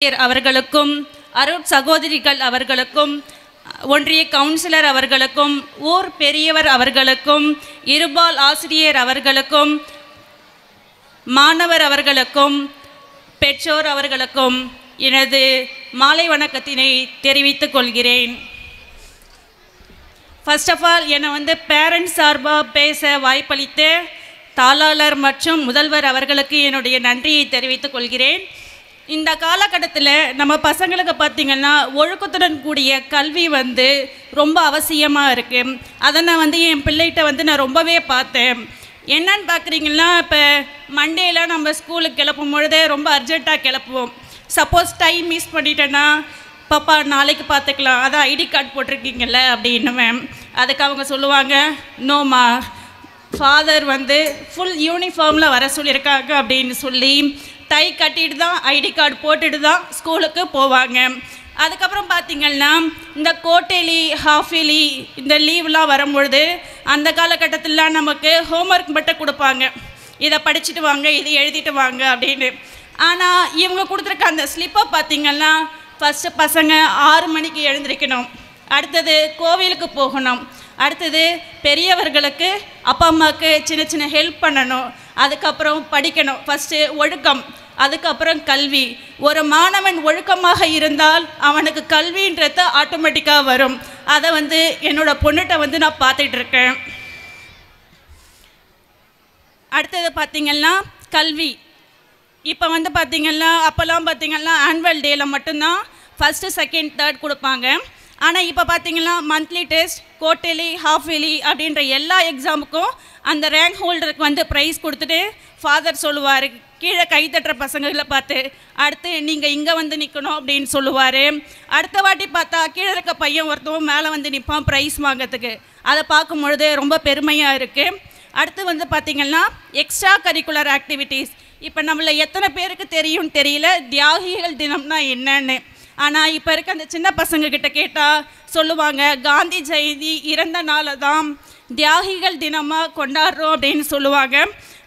அவர்களுக்கும் அருட் சகோதரிகள் அவர்களுக்கும் ஒன்றிய கவுன்சிலர் அவர்களுக்கும் ஊர் பெரியவர் அவர்களுக்கும் இருபால் ஆசிரியர் அவர்களுக்கும் மாணவர் அவர்களுக்கும் பெற்றோர் அவர்களுக்கும் எனது மாலை வணக்கத்தினை தெரிவித்துக் கொள்கிறேன். ஃபர்ஸ்ட் ஆஃப் ஆல் என்னை பேரண்ட்ஸ் சார்பாக பேச வாய்ப்பளித்த தாளாளர் மற்றும் முதல்வர் அவர்களுக்கு என்னுடைய நன்றியை தெரிவித்துக் கொள்கிறேன். இந்த காலகட்டத்தில் நம்ம பசங்களுக்கு பார்த்திங்கன்னா ஒழுக்கத்துடன் கூடிய கல்வி ரொம்ப அவசியமாக இருக்குது. அதை நான் என் பிள்ளைகிட்ட நான் ரொம்பவே பார்த்தேன். என்னன்னு பார்க்குறீங்கன்னா, இப்போ மண்டேலாம் நம்ம ஸ்கூலுக்கு கிளப்பும் பொழுதே ரொம்ப அர்ஜென்ட்டாக கிளப்புவோம். சப்போஸ் டைம் மிஸ் பண்ணிட்டேன்னா, பாப்பா நாளைக்கு பார்த்துக்கலாம், அதான் ஐடி கார்டு போட்டிருக்கீங்கல்ல அப்படின்னுவேன். அதுக்கு அவங்க சொல்லுவாங்க, நோமா ஃபாதர் ஃபுல் யூனிஃபார்மில் வர சொல்லியிருக்காங்க அப்படின்னு சொல்லி டை கட்டிட்டு தான் ஐடி கார்டு போட்டுட்டு தான் ஸ்கூலுக்கு போவாங்க. அதுக்கப்புறம் பார்த்திங்கன்னா இந்த கோட்டேலி ஹாஃபேலி இந்த லீவ்லாம் வரும்பொழுது அந்த காலகட்டத்திலாம் நமக்கு ஹோம்ஒர்க் மட்டும் கொடுப்பாங்க, இதை படிச்சுட்டு வாங்க, இதை எழுதிட்டு வாங்க அப்படின்னு. ஆனால் இவங்க கொடுத்துருக்க அந்த ஸ்லிப்பை பார்த்திங்கன்னா, ஃபஸ்ட்டு பசங்க 6 மணிக்கு எழுந்திருக்கணும், அடுத்தது கோவிலுக்கு போகணும், அடுத்தது பெரியவர்களுக்கு அப்பா அம்மாவுக்கு சின்ன சின்ன ஹெல்ப் பண்ணணும், அதுக்கப்புறம் படிக்கணும். ஃபஸ்ட்டு ஒழுக்கம், அதுக்கப்புறம் கல்வி. ஒரு மாணவன் ஒழுக்கமாக இருந்தால் அவனுக்கு கல்வின்றது ஆட்டோமேட்டிக்காக வரும். அதை என்னோட பொண்ணுகிட்ட நான் பார்த்துட்ருக்கேன். அடுத்தது பார்த்திங்கன்னா கல்வி. இப்போ பார்த்திங்கன்னா அப்போல்லாம் பார்த்திங்கன்னா ஆனுவல் டேயில் மட்டும்தான் ஃபஸ்ட்டு செகண்ட் தேர்ட் கொடுப்பாங்க. ஆனால் இப்போ பார்த்திங்கன்னா மந்த்லி டெஸ்ட், குவார்ட்டர்லி, ஹாஃப்லி அப்படின்ற எல்லா எக்ஸாமுக்கும் அந்த ரேங்க் ஹோல்டருக்கு ப்ரைஸ் கொடுத்துட்டு ஃபாதர் சொல்லுவார், கீழே கை தட்டுற பசங்களை பார்த்து, அடுத்து நீங்கள் இங்கே நிற்கணும் அப்படின்னு சொல்லுவார். அடுத்த வாட்டி பார்த்தா கீழே இருக்க பையன் ஒருத்தவன் மேலே நிற்பான் ப்ரைஸ் வாங்கிறதுக்கு. அதை பார்க்கும்பொழுது ரொம்ப பெருமையாக இருக்குது. அடுத்து பார்த்திங்கன்னா எக்ஸ்ட்ரா கரிக்குலர் ஆக்டிவிட்டீஸ். இப்போ நம்மளை எத்தனை பேருக்கு தெரியும் தெரியல தியாகிகள் தினம்னா என்னன்னு. ஆனால் இப்போ இருக்க அந்த சின்ன பசங்கக்கிட்ட கேட்டால் சொல்லுவாங்க, காந்தி ஜெயந்தி இறந்த நாளை தான் தியாகிகள் தினமாக கொண்டாடுறோம் அப்படின்னு சொல்லுவாங்க.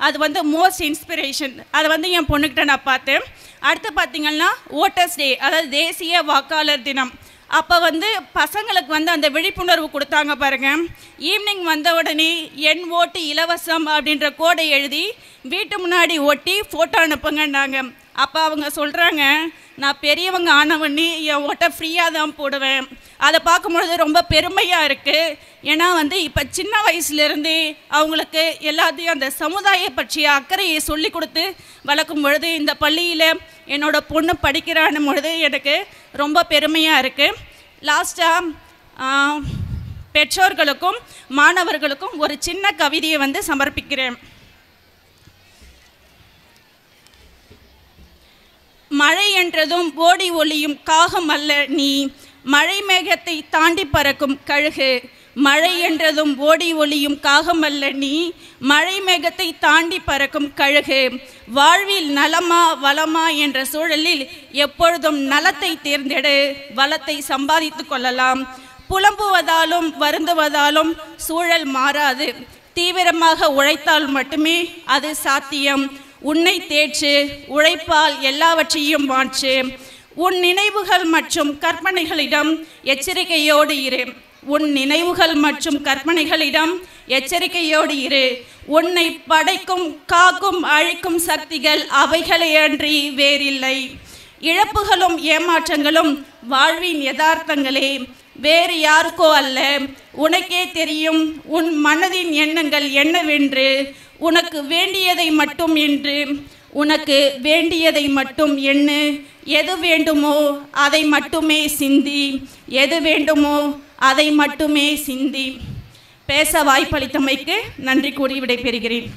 அது மோஸ்ட் இன்ஸ்பிரேஷன். அதை என் பொண்ணுக்கிட்ட நான் பார்த்தேன். அடுத்து பார்த்திங்கன்னா ஓட்டர்ஸ் டே, அதாவது தேசிய வாக்காளர் தினம். அப்போ பசங்களுக்கு அந்த விழிப்புணர்வு கொடுத்தாங்க பாருங்கள். ஈவினிங் வந்த உடனே என் ஓட்டு இலவசம் அப்படின்ற கோடை எழுதி வீட்டு முன்னாடி ஒட்டி ஃபோட்டோ அனுப்புங்கன்னாங்க. அப்போ அவங்க சொல்கிறாங்க, நான் பெரியவங்க ஆனவண்ணி என் ஓட்டை ஃப்ரீயாக தான் போடுவேன். அதை பார்க்கும்பொழுது ரொம்ப பெருமையாக இருக்குது. ஏன்னா இப்போ சின்ன வயசுலேருந்தே அவங்களுக்கு எல்லாத்தையும் அந்த சமுதாய பற்றிய அக்கறையை சொல்லி கொடுத்து வளர்க்கும் பொழுது இந்த பள்ளியில் என்னோடய பொண்ணு படிக்கிறான்னு பொழுது எனக்கு ரொம்ப பெருமையாக இருக்குது. லாஸ்ட்டாக பெற்றோர்களுக்கும் மாணவர்களுக்கும் ஒரு சின்ன கவிதையை சமர்ப்பிக்கிறேன். மழை என்றதும் ஓடி ஒளியும் காகம் அல்ல நீ, மழை மேகத்தை தாண்டி பறக்கும் கழுகு. மழை என்றதும் ஓடி ஒளியும் காகம் அல்ல நீ, மழை மேகத்தை தாண்டி பறக்கும் கழுகு. வாழ்வில் நலமா வளமா என்ற சூழலில் எப்பொழுதும் நலத்தை தேர்ந்தெடு, வளத்தை சம்பாதித்து கொள்ளலாம். புலம்புவதாலும் வருந்துவதாலும் சூழல் மாறாது, தீவிரமாக உழைத்தால் மட்டுமே அது சாத்தியம். உன்னை தேற்று, உழைப்பால் எல்லாவற்றையும் மாற்று. உன் நினைவுகள் மற்றும் கற்பனைகளிடம் எச்சரிக்கையோடு இரு. உன் நினைவுகள் மற்றும் கற்பனைகளிடம் எச்சரிக்கையோடு இரு. உன்னை படைக்கும் காக்கும் அழிக்கும் சக்திகள் அவைகளையன்றி வேறில்லை. இழப்புகளும் ஏமாற்றங்களும் வாழ்வின் யதார்த்தங்களே, வேறு யாருக்கோ அல்ல. உனக்கே தெரியும் உன் மனதின் எண்ணங்கள் என்னவென்று. உனக்கு வேண்டியதை மட்டும் என்று, உனக்கு வேண்டியதை மட்டும் எண்ணு. எது வேண்டுமோ அதை மட்டுமே சிந்தி, எது வேண்டுமோ அதை மட்டுமே சிந்தி. பேச வாய்ப்பளித்தமைக்கு நன்றி கூறி விடைபெறுகிறேன்.